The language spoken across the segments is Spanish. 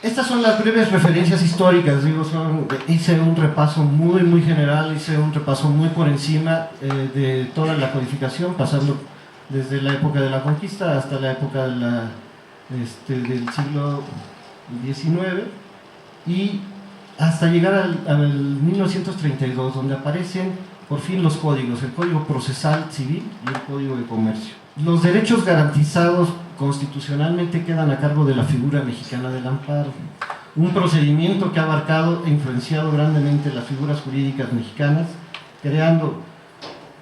Estas son las breves referencias históricas, digo, hice un repaso muy general, hice un repaso muy por encima de toda la codificación, pasando desde la época de la conquista hasta la época del siglo XIX y hasta llegar al 1932, donde aparecen por fin los códigos, el Código Procesal Civil y el Código de Comercio. Los derechos garantizados constitucionalmente quedan a cargo de la figura mexicana del amparo, un procedimiento que ha abarcado e influenciado grandemente las figuras jurídicas mexicanas, creado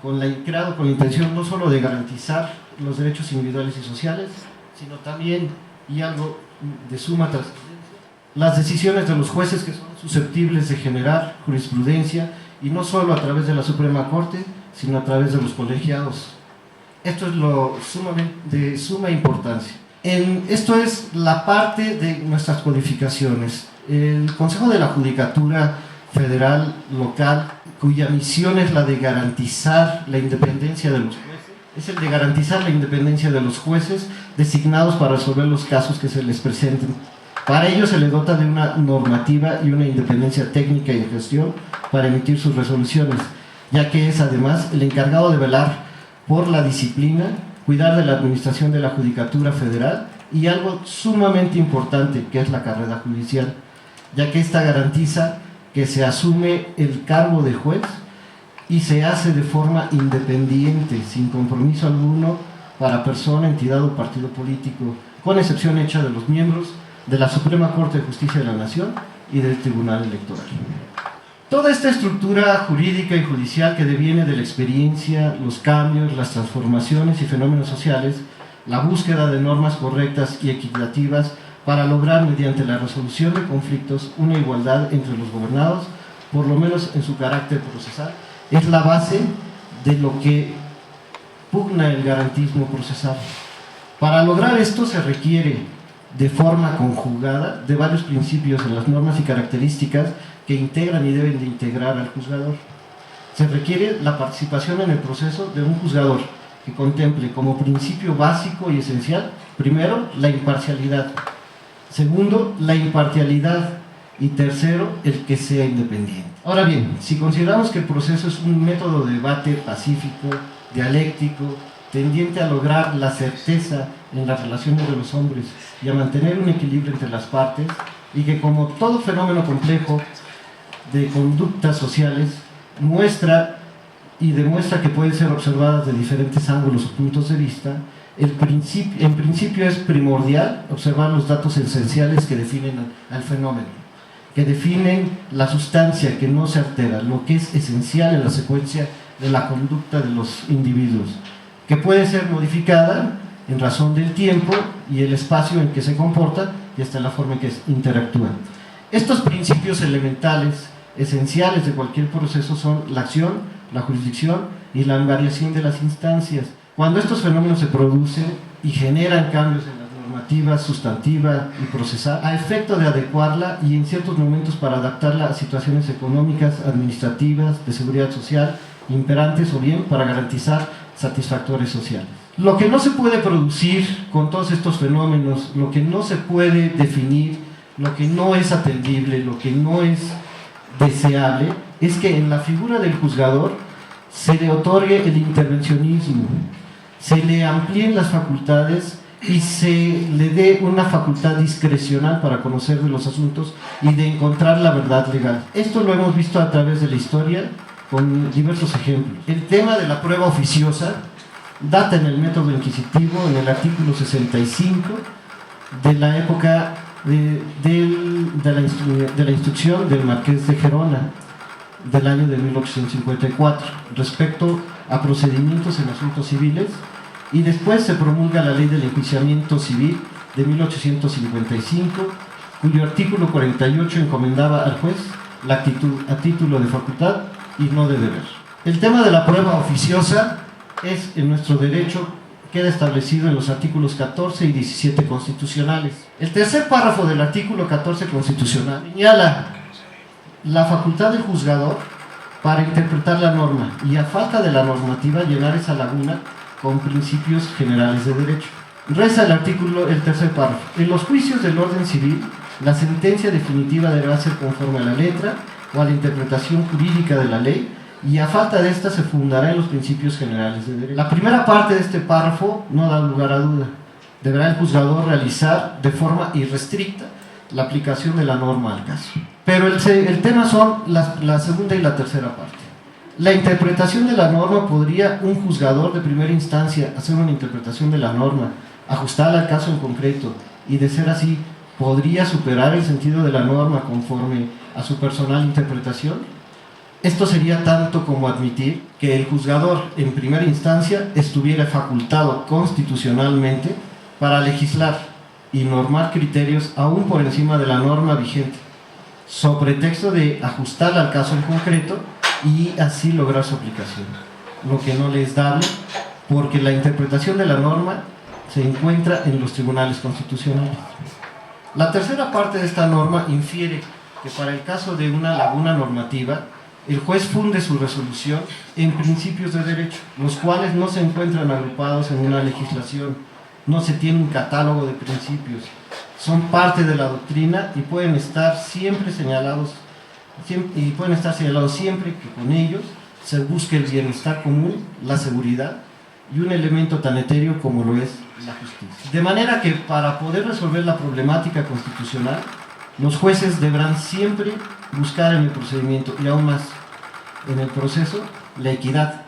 con la intención no solo de garantizar los derechos individuales y sociales, sino también, y algo de suma trascendencia, las decisiones de los jueces que son susceptibles de generar jurisprudencia, y no solo a través de la Suprema Corte, sino a través de los colegiados. Esto es de suma importancia. Esto es la parte de nuestras codificaciones. El Consejo de la Judicatura Federal Local, cuya misión es la de garantizar la independencia de los jueces, es el de garantizar la independencia de los jueces designados para resolver los casos que se les presenten. Para ello se le dota de una normativa y una independencia técnica y de gestión para emitir sus resoluciones, ya que es además el encargado de velar por la disciplina, cuidar de la administración de la Judicatura Federal y algo sumamente importante, que es la carrera judicial, ya que esta garantiza que se asume el cargo de juez y se hace de forma independiente, sin compromiso alguno para persona, entidad o partido político, con excepción hecha de los miembros de la Suprema Corte de Justicia de la Nación y del Tribunal Electoral. Toda esta estructura jurídica y judicial que deviene de la experiencia, los cambios, las transformaciones y fenómenos sociales, la búsqueda de normas correctas y equitativas para lograr mediante la resolución de conflictos una igualdad entre los gobernados, por lo menos en su carácter procesal, es la base de lo que pugna el garantismo procesal. Para lograr esto se requiere de forma conjugada de varios principios en las normas y características que integran y deben de integrar al juzgador. Se requiere la participación en el proceso de un juzgador que contemple como principio básico y esencial, primero, la imparcialidad, segundo, la imparcialidad y tercero, el que sea independiente. Ahora bien, si consideramos que el proceso es un método de debate pacífico, dialéctico, tendiente a lograr la certeza en las relaciones de los hombres y a mantener un equilibrio entre las partes, y que como todo fenómeno complejo de conductas sociales muestra y demuestra que pueden ser observadas de diferentes ángulos o puntos de vista, en principio es primordial observar los datos esenciales que definen al fenómeno, que definen la sustancia que no se altera, lo que es esencial en la secuencia de la conducta de los individuos, que puede ser modificada en razón del tiempo y el espacio en que se comporta y hasta la forma en que interactúa. Estos principios elementales, esenciales de cualquier proceso son la acción, la jurisdicción y la variación de las instancias. Cuando estos fenómenos se producen y generan cambios en las normativas sustantiva y procesal, a efecto de adecuarla y en ciertos momentos para adaptarla a situaciones económicas, administrativas, de seguridad social, imperantes o bien para garantizar satisfactores sociales. Lo que no se puede producir con todos estos fenómenos, lo que no se puede definir, lo que no es atendible, lo que no es deseable, es que en la figura del juzgador se le otorgue el intervencionismo, se le amplíen las facultades y se le dé una facultad discrecional para conocer de los asuntos y de encontrar la verdad legal. Esto lo hemos visto a través de la historia con diversos ejemplos. El tema de la prueba oficiosa data en el método inquisitivo, en el artículo 65 de la época de la instrucción del Marqués de Gerona del año de 1854 respecto a procedimientos en asuntos civiles, y después se promulga la Ley del Enjuiciamiento Civil de 1855, cuyo artículo 48 encomendaba al juez la actitud a título de facultad y no de deber. El tema de la prueba oficiosa es en nuestro derecho, queda establecido en los artículos 14 y 17 constitucionales. El tercer párrafo del artículo 14 constitucional señala la facultad del juzgador para interpretar la norma y, a falta de la normativa, llenar esa laguna con principios generales de derecho. Reza el tercer párrafo: en los juicios del orden civil La sentencia definitiva deberá ser conforme a la letra o a la interpretación jurídica de la ley, y a falta de esta se fundará en los principios generales de derecho. La primera parte de este párrafo no da lugar a duda. Deberá el juzgador realizar de forma irrestricta la aplicación de la norma al caso. Pero el tema son la segunda y la tercera parte. La interpretación de la norma: ¿podría un juzgador de primera instancia hacer una interpretación de la norma ajustada al caso en concreto, y de ser así, podría superar el sentido de la norma conforme a su personal interpretación? Esto sería tanto como admitir que el juzgador en primera instancia estuviera facultado constitucionalmente para legislar y normar criterios aún por encima de la norma vigente, sobre pretexto de ajustarla al caso en concreto y así lograr su aplicación, lo que no le es dable, porque la interpretación de la norma se encuentra en los tribunales constitucionales. La tercera parte de esta norma infiere que para el caso de una laguna normativa, el juez funde su resolución en principios de derecho, los cuales no se encuentran agrupados en una legislación, no se tiene un catálogo de principios, son parte de la doctrina y pueden estar siempre señalados siempre que con ellos se busque el bienestar común, la seguridad y un elemento tan etéreo como lo es la justicia. De manera que para poder resolver la problemática constitucional, los jueces deberán siempre buscar en el procedimiento, y aún más en el proceso, la equidad,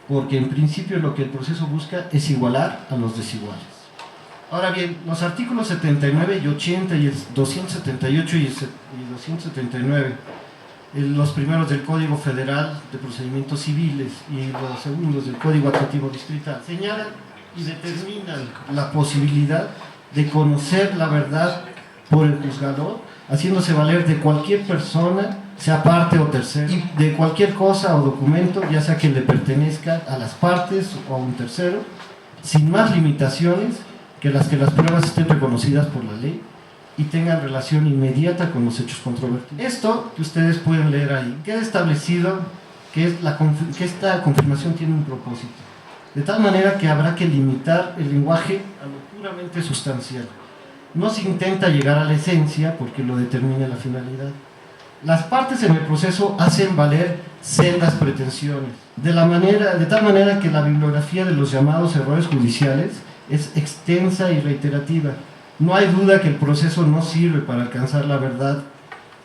porque en principio lo que el proceso busca es igualar a los desiguales. Ahora bien, los artículos 79 y 80 y el 278 y 279, los primeros del Código Federal de Procedimientos Civiles y los segundos del Código Administrativo Distrital, señalan y determinan la posibilidad de conocer la verdad por el juzgador, haciéndose valer de cualquier persona, sea parte o tercero, y de cualquier cosa o documento, ya sea que le pertenezca a las partes o a un tercero, sin más limitaciones que las pruebas estén reconocidas por la ley y tengan relación inmediata con los hechos controvertidos. Esto que ustedes pueden leer ahí, queda establecido que esta confirmación tiene un propósito, de tal manera que habrá que limitar el lenguaje a lo puramente sustancial. No se intenta llegar a la esencia porque lo determina la finalidad. Las partes en el proceso hacen valer sendas pretensiones, de tal manera que la bibliografía de los llamados errores judiciales es extensa y reiterativa. No hay duda que el proceso no sirve para alcanzar la verdad,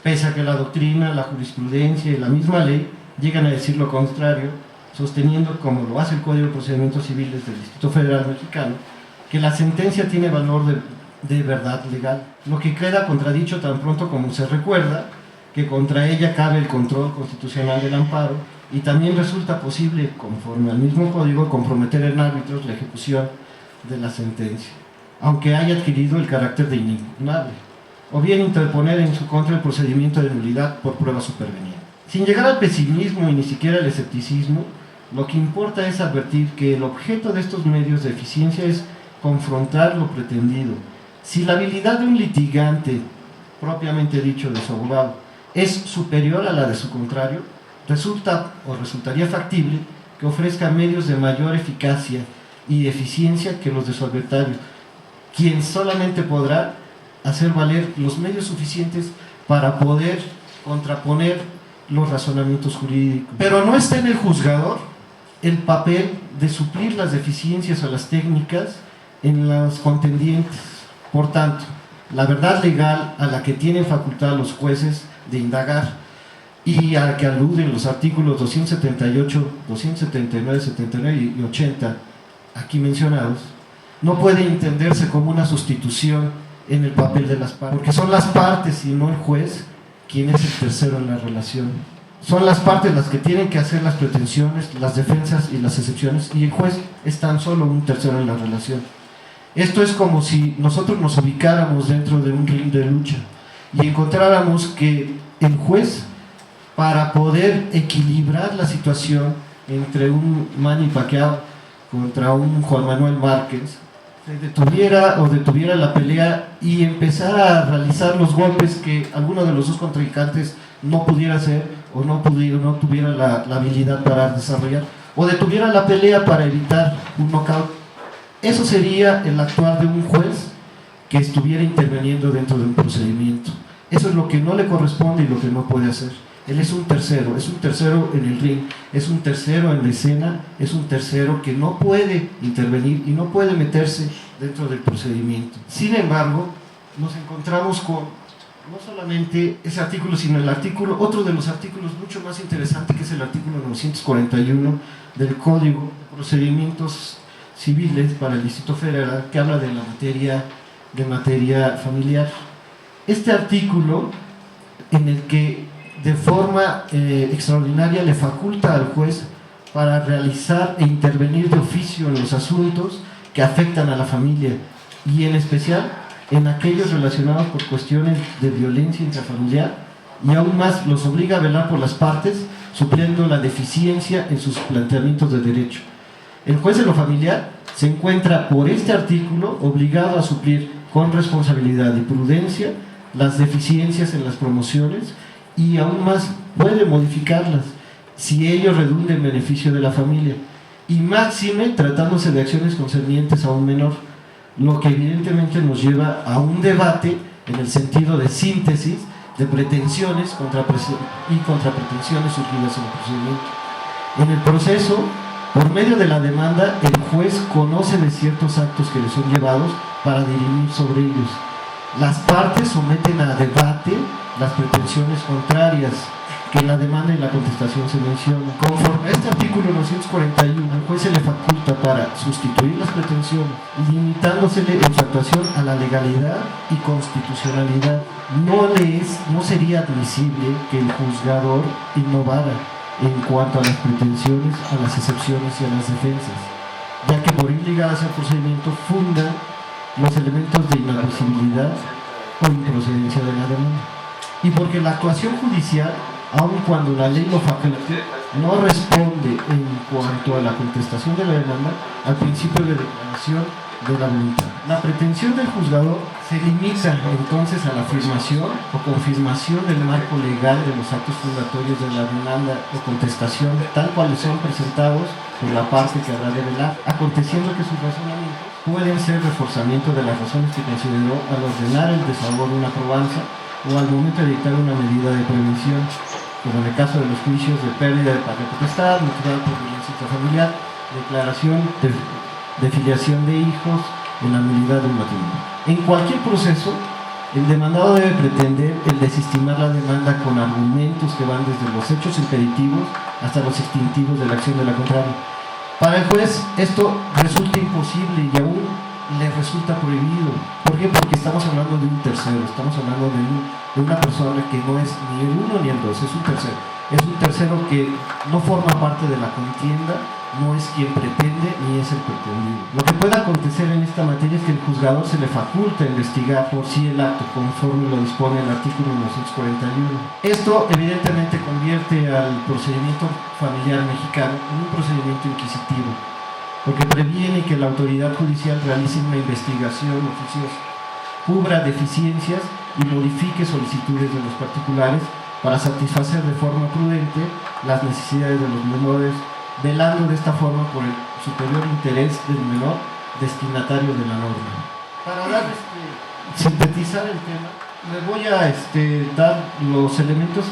pese a que la doctrina, la jurisprudencia y la misma ley llegan a decir lo contrario, sosteniendo, como lo hace el Código de Procedimientos Civiles del Distrito Federal Mexicano, que la sentencia tiene valor de verdad legal, lo que queda contradicho tan pronto como se recuerda que contra ella cabe el control constitucional del amparo, y también resulta posible, conforme al mismo código, comprometer en árbitros la ejecución de la sentencia, aunque haya adquirido el carácter de inimpugnable, o bien interponer en su contra el procedimiento de nulidad por prueba superveniente. Sin llegar al pesimismo y ni siquiera al escepticismo, lo que importa es advertir que el objeto de estos medios de eficiencia es confrontar lo pretendido. Si la habilidad de un litigante, propiamente dicho de su abogado, es superior a la de su contrario, resultaría factible que ofrezca medios de mayor eficacia y eficiencia que los de su adversario, quien solamente podrá hacer valer los medios suficientes para poder contraponer los razonamientos jurídicos. Pero no está en el juzgador el papel de suplir las deficiencias o las técnicas en los contendientes. Por tanto, la verdad legal a la que tienen facultad los jueces de indagar y a la que aluden los artículos 278, 279, 79 y 80 aquí mencionados, no puede entenderse como una sustitución en el papel de las partes, porque son las partes y no el juez quien es el tercero en la relación. Son las partes las que tienen que hacer las pretensiones, las defensas y las excepciones, y el juez es tan solo un tercero en la relación. Esto es como si nosotros nos ubicáramos dentro de un ring de lucha y encontráramos que el juez, para poder equilibrar la situación entre un Manny Pacquiao contra un Juan Manuel Márquez, se detuviera la pelea y empezara a realizar los golpes que alguno de los dos contrincantes no pudiera hacer o no tuviera la habilidad para desarrollar, o detuviera la pelea para evitar un knockout. Eso sería el actuar de un juez que estuviera interviniendo dentro de un procedimiento. Eso es lo que no le corresponde y lo que no puede hacer. Él es un tercero en el ring, es un tercero en la escena, es un tercero que no puede intervenir y no puede meterse dentro del procedimiento. Sin embargo, nos encontramos con no solamente ese artículo, sino el artículo, otro de los artículos mucho más interesante, que es el artículo 941 del Código de Procedimientos Civiles para el Distrito Federal, que habla de la materia familiar. Este artículo, en el que de forma extraordinaria le faculta al juez para realizar e intervenir de oficio en los asuntos que afectan a la familia, y en especial en aquellos relacionados por cuestiones de violencia intrafamiliar, y aún más los obliga a velar por las partes, supliendo la deficiencia en sus planteamientos de derecho. El juez de lo familiar se encuentra por este artículo obligado a suplir con responsabilidad y prudencia las deficiencias en las promociones, y aún más puede modificarlas si ello redunda en beneficio de la familia, y máxime tratándose de acciones concernientes a un menor, lo que evidentemente nos lleva a un debate en el sentido de síntesis de pretensiones y contrapretensiones surgidas en el procedimiento. En el proceso, por medio de la demanda, el juez conoce de ciertos actos que le son llevados para dirimir sobre ellos. Las partes someten a debate las pretensiones contrarias que en la demanda y la contestación se mencionan. Conforme a este artículo 941, al juez se le faculta para sustituir las pretensiones, limitándosele en su actuación a la legalidad y constitucionalidad. No sería admisible que el juzgador innovara en cuanto a las pretensiones, a las excepciones y a las defensas, ya que por ir ligadas al procedimiento fundan los elementos de inadmisibilidad o improcedencia de la demanda, y porque la actuación judicial, aun cuando la ley lo faculte, no responde en cuanto a la contestación de la demanda al principio de declaración de la voluntad. La pretensión del juzgador se limita entonces a la afirmación o confirmación del marco legal de los actos fundatorios de la demanda o contestación, tal cuales son presentados por la parte que habrá de velar, aconteciendo que sus razonamientos pueden ser reforzamiento de las razones que consideró al ordenar el desahogo de una probanza o al momento de dictar una medida de prevención, como en el caso de los juicios de pérdida de patria potestad, motivada por violencia intrafamiliar, declaración de filiación de hijos, en la nulidad de un matrimonio. En cualquier proceso, el demandado debe pretender el desestimar la demanda con argumentos que van desde los hechos impeditivos hasta los extintivos de la acción de la contraria. Para el juez esto resulta imposible y aún le resulta prohibido. ¿Por qué? Porque estamos hablando de un tercero, estamos hablando de una persona que no es ni el uno ni el dos, es un tercero. Es un tercero que no forma parte de la contienda, no es quien pretende ni es el pretendido. Lo que puede acontecer en esta materia es que el juzgador se le faculta investigar por sí el acto conforme lo dispone el artículo 941. Esto evidentemente convierte al procedimiento familiar mexicano en un procedimiento inquisitivo, porque previene que la autoridad judicial realice una investigación oficiosa, cubra deficiencias y modifique solicitudes de los particulares para satisfacer de forma prudente las necesidades de los menores, velando de esta forma por el superior interés del menor destinatario de la norma. Para sintetizar el tema, les voy a dar los elementos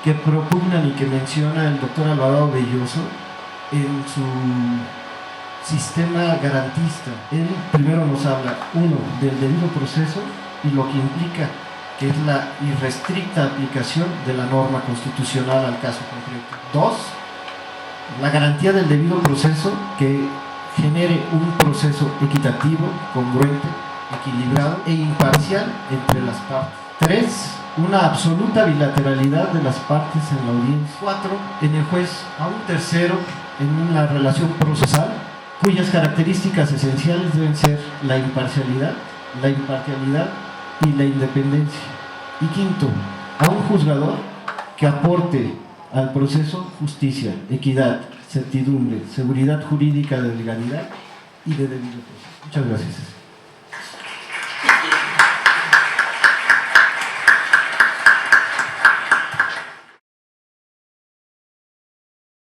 que propugnan y que menciona el doctor Alvarado Belloso en su sistema garantista. Él primero nos habla, uno, del debido proceso y lo que implica, que es la irrestricta aplicación de la norma constitucional al caso concreto. Dos, la garantía del debido proceso que genere un proceso equitativo, congruente, equilibrado e imparcial entre las partes. Tres, una absoluta bilateralidad de las partes en la audiencia. Cuatro, en el juez a un tercero en una relación procesal cuyas características esenciales deben ser la imparcialidad, la imparcialidad y la independencia. Y quinto, a un juzgador que aporte al proceso justicia, equidad, certidumbre, seguridad jurídica de legalidad y de debido proceso. Muchas gracias.